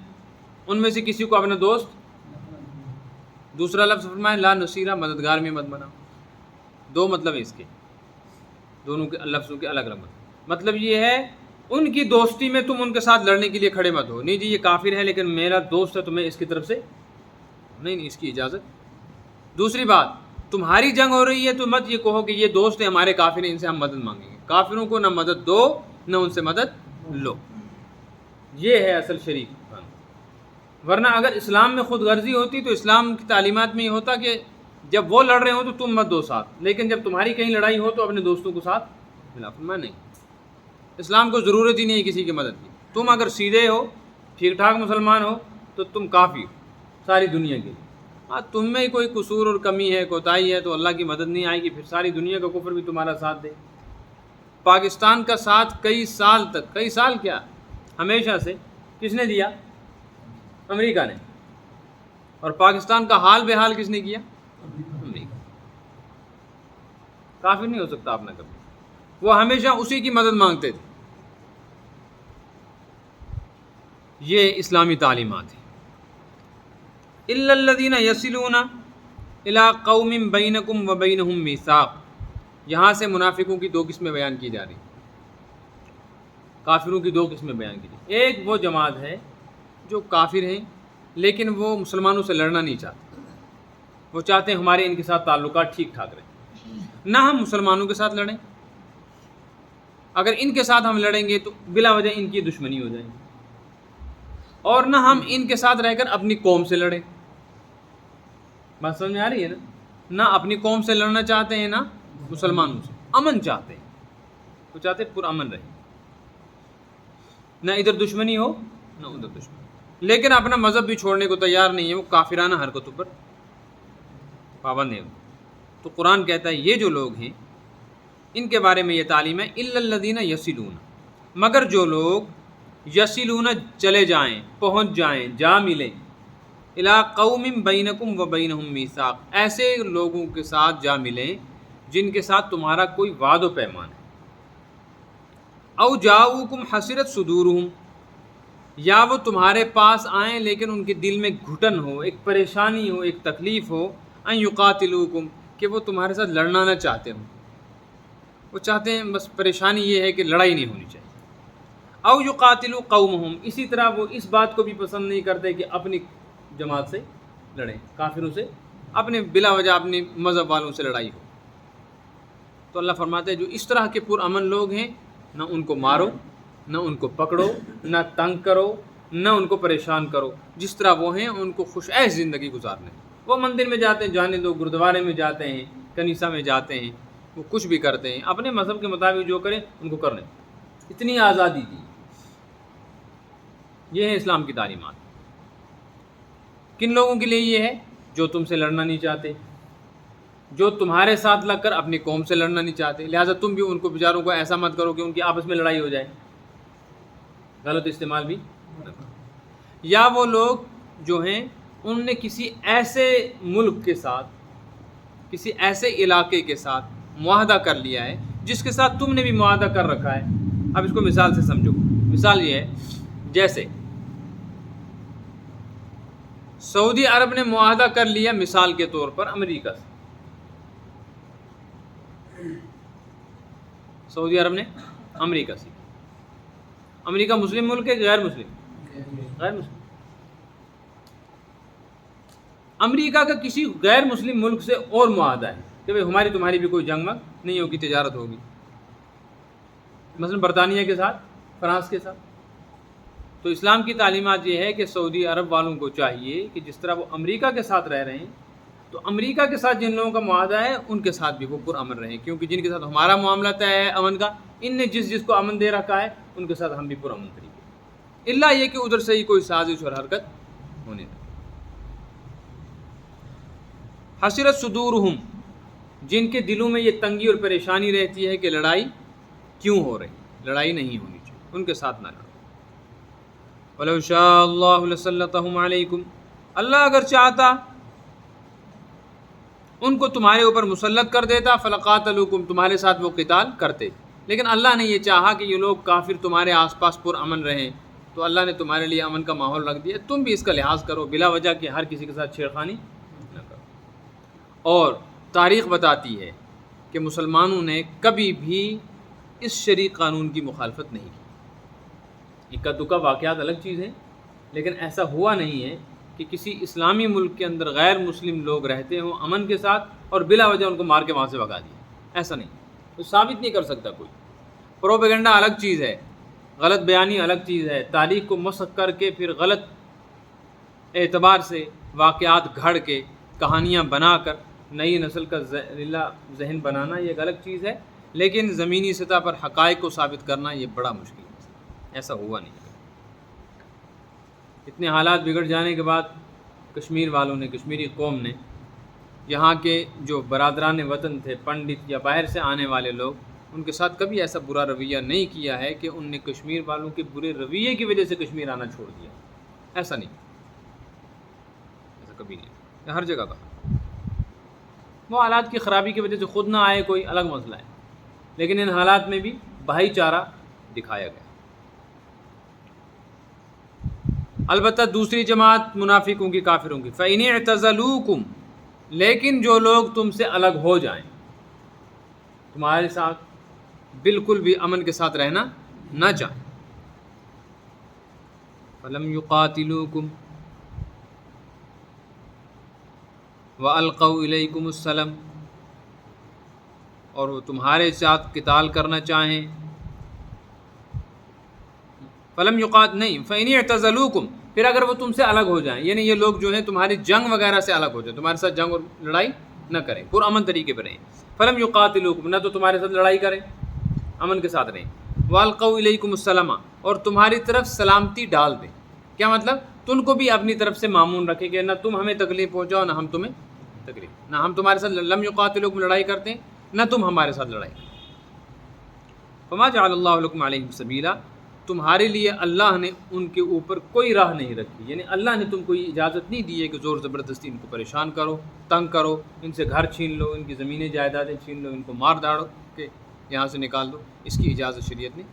ان میں سے کسی کو اپنا دوست، دوسرا لفظ فرمائے لا نصیرہ، مددگار میں مت بناؤ۔ دو مطلب ہے اس کے، دونوں کے لفظوں کے الگ الگ مطلب یہ ہے ان کی دوستی میں تم ان کے ساتھ لڑنے کے لیے کھڑے مت ہو، نہیں جی یہ کافر ہے لیکن میرا دوست ہے تو میں اس کی طرف سے نہیں، اس کی اجازت۔ دوسری بات، تمہاری جنگ ہو رہی ہے تو مت یہ کہو کہ یہ دوست ہیں ہمارے کافر ہیں ان سے ہم مدد مانگیں گے، کافروں کو نہ مدد دو نہ ان سے مدد لو، یہ ہے اصل شریک۔ ورنہ اگر اسلام میں خود غرضی ہوتی تو اسلام کی تعلیمات میں یہ ہوتا کہ جب وہ لڑ رہے ہوں تو تم مت دو ساتھ، لیکن جب تمہاری کہیں لڑائی ہو تو اپنے دوستوں کو ساتھ ملا۔ فرمایا نہیں، اسلام کو ضرورت ہی نہیں ہے کسی کی مدد کی، تم اگر سیدھے ہو، ٹھیک ٹھاک مسلمان ہو تو تم کافی ہو ساری دنیا کے لیے۔ ہاں تم میں کوئی قصور اور کمی ہے، کوتاہی ہے تو اللہ کی مدد نہیں آئے گی، پھر ساری دنیا کا کفر بھی تمہارا ساتھ دے۔ پاکستان کا ساتھ کئی سال تک، کئی سال کیا ہمیشہ سے کس نے دیا؟ امریکہ نے۔ اور پاکستان کا حال بے حال کس نے کیا؟ امریکہ۔ کافر نہیں ہو سکتا آپ نے کبھی، وہ ہمیشہ اسی کی مدد مانگتے تھے۔ یہ اسلامی تعلیمات ہیں۔ الا الذین یصلون الی قوم بینکم وبینہم میثاق، یہاں سے منافقوں کی دو قسمیں بیان کی جا رہی ہیں، کافروں کی دو قسمیں بیان کی جا رہی ہیں۔ ایک وہ جماعت ہے جو کافر ہیں لیکن وہ مسلمانوں سے لڑنا نہیں چاہتے، وہ چاہتے ہیں ہمارے ان کے ساتھ تعلقات ٹھیک ٹھاک رہیں، نہ ہم مسلمانوں کے ساتھ لڑیں، اگر ان کے ساتھ ہم لڑیں گے تو بلا وجہ ان کی دشمنی ہو جائے گی، اور نہ ہم ان کے ساتھ رہ کر اپنی قوم سے لڑیں۔ بات سمجھ میں آ رہی ہے نا؟ نہ اپنی قوم سے لڑنا چاہتے ہیں نہ مسلمانوں سے، امن چاہتے ہیں، وہ چاہتے ہیں پرامن رہے، نہ ادھر دشمنی ہو نہ ادھر دشمنی، لیکن اپنا مذہب بھی چھوڑنے کو تیار نہیں ہے، وہ کافرانہ حرکتوں پر پابند ہے۔ تو قرآن کہتا ہے یہ جو لوگ ہیں ان کے بارے میں یہ تعلیم ہے الا الذین یصلون، مگر جو لوگ یصلون چلے جائیں، پہنچ جائیں، جا ملیں، الی قوم بینکم و بینہم میثاق، ایسے لوگوں کے ساتھ جا ملیں جن کے ساتھ تمہارا کوئی وعد و پیمان ہے، او جاؤکم حسرت صدورہم، یا وہ تمہارے پاس آئیں لیکن ان کے دل میں گھٹن ہو، ایک پریشانی ہو، ایک تکلیف ہو، ان یقاتلوکم، کہ وہ تمہارے ساتھ لڑنا نہ چاہتے ہوں، وہ چاہتے ہیں بس پریشانی یہ ہے کہ لڑائی نہیں ہونی چاہیے، او یقاتلوا قومہم، اسی طرح وہ اس بات کو بھی پسند نہیں کرتے کہ اپنی جماعت سے لڑیں، کافروں سے، اپنے بلا وجہ اپنی مذہب والوں سے لڑائی ہو۔ تو اللہ فرماتے ہیں جو اس طرح کے پرامن لوگ ہیں نہ ان کو مارو، نہ ان کو پکڑو، نہ تنگ کرو، نہ ان کو پریشان کرو، جس طرح وہ ہیں ان کو خوش عیش زندگی گزارنے۔ وہ مندر میں جاتے ہیں جانے دو، گردوارے میں جاتے ہیں، کنیسہ میں جاتے ہیں، وہ کچھ بھی کرتے ہیں، اپنے مذہب کے مطابق جو کریں ان کو کرنے، اتنی آزادی دی۔ یہ ہے اسلام کی تعلیمات۔ کن لوگوں کے لیے یہ ہے؟ جو تم سے لڑنا نہیں چاہتے، جو تمہارے ساتھ لگ کر اپنی قوم سے لڑنا نہیں چاہتے، لہٰذا تم بھی ان کو بیچاروں کو ایسا مت کرو کہ ان کی آپس میں لڑائی ہو جائے، غلط استعمال بھی نہ کرو۔ یا وہ لوگ جو ہیں ان نے کسی ایسے ملک کے ساتھ، کسی ایسے علاقے کے ساتھ معاہدہ کر لیا ہے جس کے ساتھ تم نے بھی معاہدہ کر رکھا ہے۔ اب اس کو مثال سے سمجھو، مثال یہ ہے جیسے سعودی عرب نے معاہدہ کر لیا مثال کے طور پر امریکہ سے، سعودی عرب نے امریکہ سے، امریکہ مسلم ملک ہے غیر مسلم؟ غیر مسلم۔ امریکہ کا کسی غیر مسلم ملک سے اور معاہدہ ہے کہ بھئی ہماری تمہاری بھی کوئی جنگ نہیں ہوگی، تجارت ہوگی، مثلا برطانیہ کے ساتھ، فرانس کے ساتھ۔ تو اسلام کی تعلیمات یہ ہے کہ سعودی عرب والوں کو چاہیے کہ جس طرح وہ امریکہ کے ساتھ رہ رہے ہیں تو امریکہ کے ساتھ جن لوگوں کا معاہدہ ہے ان کے ساتھ بھی وہ پرامن رہیں، کیونکہ جن کے ساتھ ہمارا معاملہ طے ہے امن کا، ان نے جس کو امن دے رکھا ہے ان کے ساتھ ہم بھی پرامن طریقے۔ الا یہ کہ ادھر سے ہی کوئی سازش اور حرکت ہونے لگے۔ حسرت صدورہم، جن کے دلوں میں یہ تنگی اور پریشانی رہتی ہے کہ لڑائی کیوں ہو رہی، لڑائی نہیں ہونی چاہیے، ان کے ساتھ نہ لڑو۔ وَلَوْ شَاءَ اللَّهُ لَسَلَّطَهُمْ عَلَيْكُمْ، اللہ اگر چاہتا ان کو تمہارے اوپر مسلط کر دیتا، فَلَقَاتَلُوكُمْ، تمہارے ساتھ وہ قتال کرتے، لیکن اللہ نے یہ چاہا کہ یہ لوگ کافر تمہارے آس پاس پر امن رہیں، تو اللہ نے تمہارے لیے امن کا ماحول رکھ دیا، تم بھی اس کا لحاظ کرو، بلا وجہ کہ ہر کسی کے ساتھ چھیڑخانی نہ کرو۔ اور تاریخ بتاتی ہے کہ مسلمانوں نے کبھی بھی اس شرعی قانون کی مخالفت نہیں کی۔ اکا دکا واقعات الگ چیز ہیں، لیکن ایسا ہوا نہیں ہے کہ کسی اسلامی ملک کے اندر غیر مسلم لوگ رہتے ہوں امن کے ساتھ اور بلا وجہ ان کو مار کے وہاں سے بھگا دیا، ایسا نہیں، تو ثابت نہیں کر سکتا کوئی۔ پروپیگنڈا الگ چیز ہے، غلط بیانی الگ چیز ہے، تاریخ کو مسخ کر کے پھر غلط اعتبار سے واقعات گھڑ کے کہانیاں بنا کر نئی نسل کا ذہن بنانا یہ ایک الگ چیز ہے، لیکن زمینی سطح پر حقائق کو ثابت کرنا یہ بڑا مشکل ہے، ایسا ہوا نہیں۔ اتنے حالات بگڑ جانے کے بعد کشمیر والوں نے، کشمیری قوم نے، یہاں کے جو برادران وطن تھے، پنڈت یا باہر سے آنے والے لوگ، ان کے ساتھ کبھی ایسا برا رویہ نہیں کیا ہے کہ ان نے کشمیر والوں کے برے رویے کی وجہ سے کشمیر آنا چھوڑ دیا، ایسا نہیں، ایسا کبھی نہیں، ہر جگہ کا۔ وہ حالات کی خرابی کی وجہ سے خود نہ آئے کوئی الگ مسئلہ ہے، لیکن ان حالات میں بھی بھائی چارہ دکھایا گیا۔ البتہ دوسری جماعت منافقوں کی، کافروں کی، فَإِنِ اعْتَزَلُوكُمْ، لیکن جو لوگ تم سے الگ ہو جائیں، تمہارے ساتھ بالکل بھی امن کے ساتھ رہنا نہ چاہیں، فَلَمْ يُقَاتِلُوكُمْ وَأَلْقَوْا إِلَيْكُمُ السَّلَامَ، اور وہ تمہارے ساتھ قتال کرنا چاہیں، فلم یقات نہیں، فَإِنِ اعْتَزَلُوكُمْ، پھر اگر وہ تم سے الگ ہو جائیں، یعنی یہ لوگ جو ہیں تمہاری جنگ وغیرہ سے الگ ہو جائیں، تمہارے ساتھ جنگ اور لڑائی نہ کریں، پرامن طریقے پہ رہیں، فلم یقاتلوکم، نہ تو تمہارے ساتھ لڑائی کریں، امن کے ساتھ رہیں، وَأَلْقَوْا إِلَيْكُمُ السَّلَامَ، اور تمہاری طرف سلامتی ڈال دیں، کیا مطلب؟ تم کو بھی اپنی طرف سے معمون رکھیں کہ نہ تم ہمیں تکلیف پہنچاؤ نہ ہم تمہیں تکلیف، نہ ہم تمہارے ساتھ لم یقاتلوکم لڑائی کرتے ہیں، نہ تم ہمارے ساتھ لڑائی کرتے۔ فَمَا جَعَلَ اللَّهُ لَكُمْ عَلَيْهِمْ سَبِيلًا، تمہارے لیے اللہ نے ان کے اوپر کوئی راہ نہیں رکھی، یعنی اللہ نے تم کو یہ اجازت نہیں دی ہے کہ زور زبردستی ان کو پریشان کرو، تنگ کرو، ان سے گھر چھین لو، ان کی زمینیں جائیدادیں چھین لو، ان کو مار داڑو کہ یہاں سے نکال دو، اس کی اجازت شریعت نے۔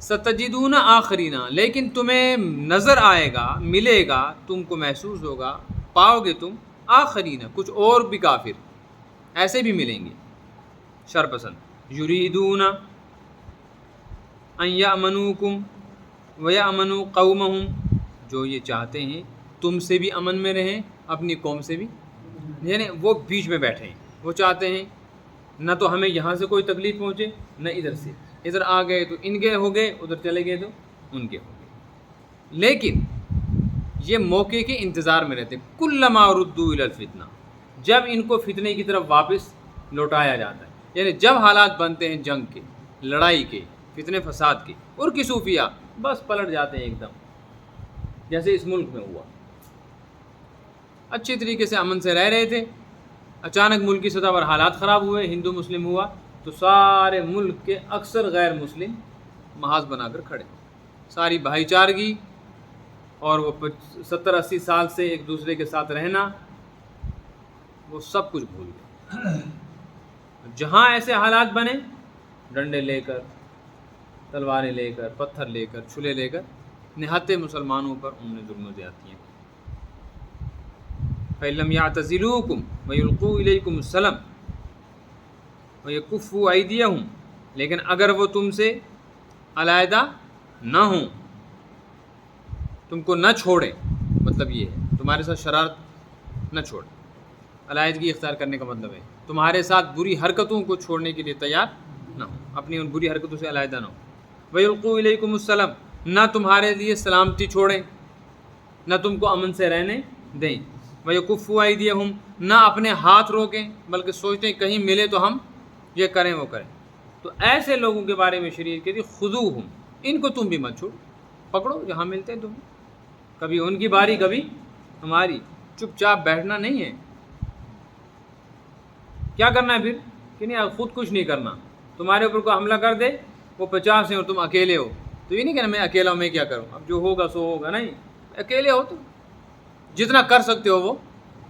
ستجدون آخرین، لیکن تمہیں نظر آئے گا، ملے گا، تم کو محسوس ہوگا، پاؤ گے تم آخرین، کچھ اور بھی کافر ایسے بھی ملیں گے شر پسند، یریدون ان یامنوکم ویامنوا قومہم، جو یہ چاہتے ہیں تم سے بھی امن میں رہیں، اپنی قوم سے بھی، یعنی وہ بیچ میں بیٹھے ہیں، وہ چاہتے ہیں نہ تو ہمیں یہاں سے کوئی تکلیف پہنچے نہ ادھر سے، ادھر آ گئے تو ان کے ہو گئے، ادھر چلے گئے تو ان کے ہو گئے، لیکن یہ موقع کے انتظار میں رہتے، کلما ردوا الی الفتنہ، جب ان کو فتنے کی طرف واپس لوٹایا جاتا ہے، یعنی جب حالات بنتے ہیں جنگ کے، لڑائی کے، فتنے فساد کے، اور کی صوفیہ بس پلٹ جاتے ہیں ایک دم، جیسے اس ملک میں ہوا، اچھی طریقے سے امن سے رہ رہے تھے، اچانک ملک کی سطح پر حالات خراب ہوئے، ہندو مسلم ہوا تو سارے ملک کے اکثر غیر مسلم محاذ بنا کر کھڑے، ساری بھائی چارگی اور وہ 70-80 سال سے ایک دوسرے کے ساتھ رہنا، وہ سب کچھ بھول گئے۔ جہاں ایسے حالات بنے، ڈنڈے لے کر، تلواریں لے کر، پتھر لے کر، چھلے لے کر نہتے مسلمانوں پر انہوں نے ظلم و زیادتیاں کی۔ فَإِن يَعْتَزِلُوكُمْ وَيُلْقُوا إِلَيْكُمُ السَّلَامَ وَيَكُفُّوا أَيْدِيَهُمْ، لیکن اگر وہ تم سے علیحدہ نہ ہوں، تم کو نہ چھوڑیں، مطلب یہ ہے تمہارے ساتھ شرارت نہ چھوڑیں، علیحدگی اختیار کرنے کا مطلب ہے تمہارے ساتھ بری حرکتوں کو چھوڑنے کے لیے تیار نہ ہو، اپنی ان بری حرکتوں سے علیحدہ نہ ہو، وَيُلْقُوا إِلَيْكُمُ السَّلَامَ، نہ تمہارے لیے سلامتی چھوڑیں، نہ تم کو امن سے رہنے دیں، وَيَكُفُّوا أَيْدِيَهُمْ، نہ اپنے ہاتھ روکیں، بلکہ سوچتے ہیں کہیں ملے تو ہم یہ کریں وہ کریں، تو ایسے لوگوں کے بارے میں شریعت کہتی خذوہم، ان کو تم بھی مت چھوڑو، پکڑو جہاں ملتے ہیں تم، کبھی ان کی باری کبھی ہماری، چپ چاپ بیٹھنا نہیں ہے۔ کیا کرنا ہے پھر کہ نہیں خود کچھ نہیں کرنا، تمہارے اوپر کوئی حملہ کر دے، وہ 50 ہیں اور تم اکیلے ہو، تو یہ نہیں کہنا میں اکیلا ہوں میں کیا کروں، اب جو ہوگا سو ہوگا، نہیں، اکیلے ہو تو جتنا کر سکتے ہو وہ،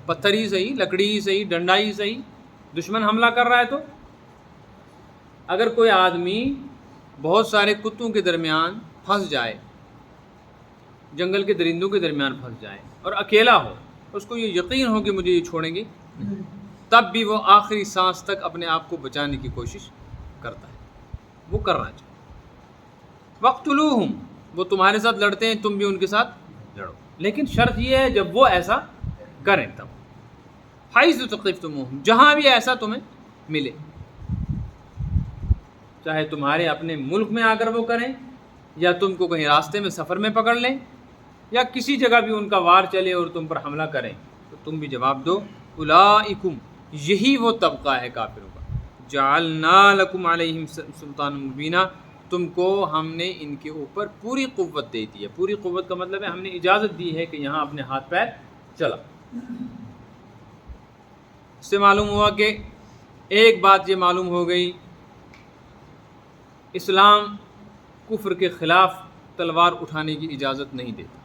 پتھر ہی صحیح، لکڑی ہی صحیح، ڈنڈا ہی صحیح، دشمن حملہ کر رہا ہے تو اگر کوئی آدمی بہت سارے کتوں کے درمیان پھنس جائے، جنگل کے درندوں کے درمیان پھنس جائے اور اکیلا ہو، اس کو یہ یقین ہو کہ مجھے یہ چھوڑیں گے، تب بھی وہ آخری سانس تک اپنے آپ کو بچانے کی کوشش کرتا ہے، وہ کرنا چاہیے۔ وقتلوہم، وہ تمہارے ساتھ لڑتے ہیں، تم بھی ان کے ساتھ لڑو، لیکن شرط یہ ہے جب وہ ایسا کریں تب، حیث ثقفتموہم، جہاں بھی ایسا تمہیں ملے، چاہے تمہارے اپنے ملک میں آ کر وہ کریں، یا تم کو کہیں راستے میں سفر میں پکڑ لیں، یا کسی جگہ بھی ان کا وار چلے اور تم پر حملہ کریں، تو تم بھی جواب دو اولئکم، یہی وہ طبقہ ہے کافروں کا، جعلنا لکم علیہم سلطان مبینہ، تم کو ہم نے ان کے اوپر پوری قوت دے دی ہے، پوری قوت کا مطلب ہے ہم نے اجازت دی ہے کہ یہاں اپنے ہاتھ پیر چلا۔ اس سے معلوم ہوا کہ ایک بات یہ معلوم ہو گئی، اسلام کفر کے خلاف تلوار اٹھانے کی اجازت نہیں دیتا،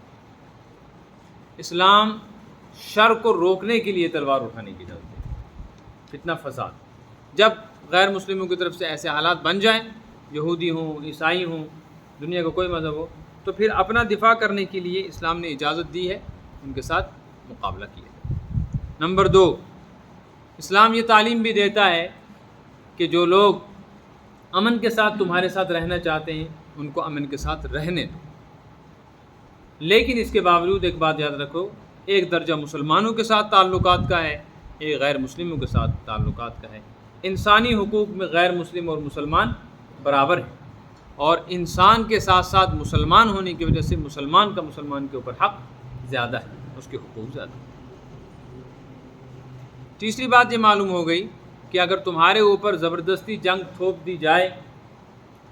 اسلام شر کو روکنے کے لیے تلوار اٹھانے کی اجازت دیتا، فتنہ فساد۔ جب غیر مسلموں کی طرف سے ایسے حالات بن جائیں، یہودی ہوں، عیسائی ہوں، دنیا کا کوئی مذہب ہو، تو پھر اپنا دفاع کرنے کے لیے اسلام نے اجازت دی ہے، ان کے ساتھ مقابلہ کیا۔ نمبر 2، اسلام یہ تعلیم بھی دیتا ہے کہ جو لوگ امن کے ساتھ تمہارے ساتھ رہنا چاہتے ہیں ان کو امن کے ساتھ رہنے دو، لیکن اس کے باوجود ایک بات یاد رکھو، ایک درجہ مسلمانوں کے ساتھ تعلقات کا ہے، ایک غیر مسلموں کے ساتھ تعلقات کا ہے۔ انسانی حقوق میں غیر مسلم اور مسلمان برابر ہیں، اور انسان کے ساتھ ساتھ مسلمان ہونے کی وجہ سے مسلمان کا مسلمان کے اوپر حق زیادہ ہے، اس کے حقوق زیادہ ہیں۔ تیسری بات یہ معلوم ہو گئی کہ اگر تمہارے اوپر زبردستی جنگ تھوپ دی جائے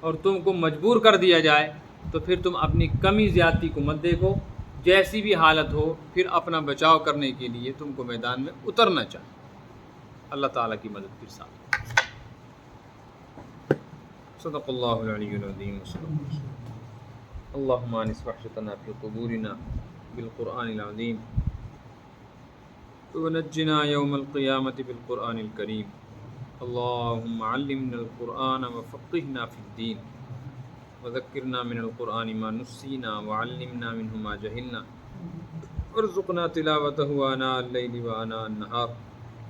اور تم کو مجبور کر دیا جائے تو پھر تم اپنی کمی زیادتی کو مت دیکھو، جیسی بھی حالت ہو پھر اپنا بچاؤ کرنے کے لیے تم کو میدان میں اترنا چاہیے، اللہ تعالیٰ کی مدد کے ساتھ۔ صدق اللہ العلی العظیم، اللہم آنس وحشتنا فی قبورنا بالقرآن العظیم، ونجنا یوم القیامت بالقرآن الکریم، اللہم علمنا القرآن وفقہنا فی الدین، وذکرنا من القرآن ما نسینا وعلمنا منہ ما جہلنا، وارزقنا تلاوتہ آناء اللیل وآناء النہار،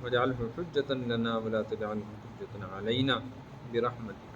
واجعلہ حجۃ لنا ولا تجعلہ حجۃ علینا برحمتک